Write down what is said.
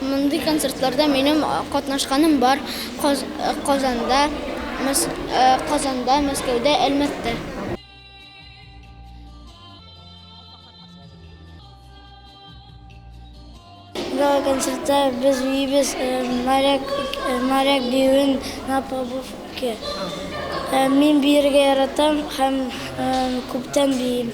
Мондый концертларда минем катнашканым бар. Казанда, Мәскәүдә, Әлмәттә. Бу концертта без биебез моряк биюен на побывке. Мин биергә яратам һәм күптән биим.